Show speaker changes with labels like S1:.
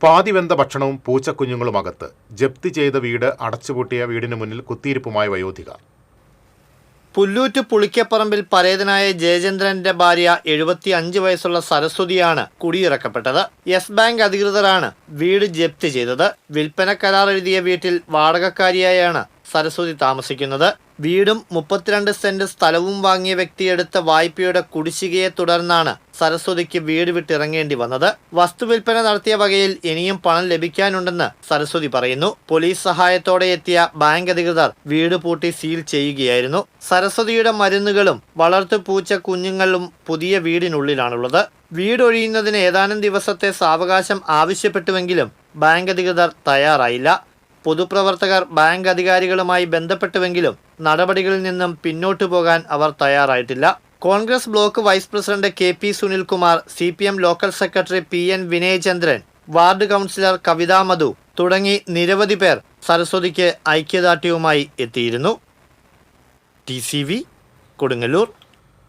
S1: പാതിവെന്ത ഭക്ഷണവും പൂച്ചക്കുഞ്ഞുങ്ങളും അകത്ത്. ജപ്തി ചെയ്ത വീട് അടച്ചുപൂട്ടിയ വീടിന് മുന്നിൽ കുത്തിയിരിപ്പുമായ വയോധിക.
S2: പുല്ലൂറ്റ് പുളിക്കപ്പറമ്പിൽ പരേതനായ ജയചന്ദ്രന്റെ ഭാര്യ 75 വയസ്സുള്ള സരസ്വതിയാണ് കുടിയിറക്കപ്പെട്ടത്. യെസ് ബാങ്ക് അധികൃതരാണ് വീട് ജപ്തി ചെയ്തത്. വിൽപ്പന കരാർ എഴുതിയ വീട്ടിൽ വാടകക്കാരിയായാണ് സരസ്വതി താമസിക്കുന്നത്. വീടും 32 സെന്റ് സ്ഥലവും വാങ്ങിയ വ്യക്തിയെടുത്ത വായ്പയുടെ കുടിശ്ശികയെ തുടർന്നാണ് സരസ്വതിക്ക് വീട് വിട്ടിറങ്ങേണ്ടി വന്നത്. വസ്തുവിൽപ്പന നടത്തിയ വകയിൽ ഇനിയും പണം ലഭിക്കാനുണ്ടെന്ന് സരസ്വതി പറയുന്നു. പോലീസ് സഹായത്തോടെ എത്തിയ ബാങ്ക് അധികൃതർ വീട് പൂട്ടി സീൽ ചെയ്യുകയായിരുന്നു. സരസ്വതിയുടെ മരുന്നുകളും വളർത്തു പൂച്ച കുഞ്ഞുങ്ങളും പുതിയ വീടിനുള്ളിലാണുള്ളത്. വീടൊഴിയുന്നതിന് ഏതാനും ദിവസത്തെ സാവകാശം ആവശ്യപ്പെട്ടുവെങ്കിലും ബാങ്ക് അധികൃതർ തയ്യാറായില്ല. പൊതുപ്രവർത്തകർ ബാങ്ക് അധികാരികളുമായി ബന്ധപ്പെട്ടുവെങ്കിലും നടപടികളിൽ നിന്നും പിന്നോട്ടു പോകാൻ അവർ തയ്യാറായിട്ടില്ല. Congress block vice president KP Sunilkumar, CPM local secretary PN Vinayachandran, ward councillor Kavitha Madhu തുടങ്ങി നിരവധി പേർ സരസ്വതിക്ക് ഐക്യദാർഢ്യവുമായി എത്തിയിരുന്നു. TCV കൊടുങ്ങല്ലൂർ.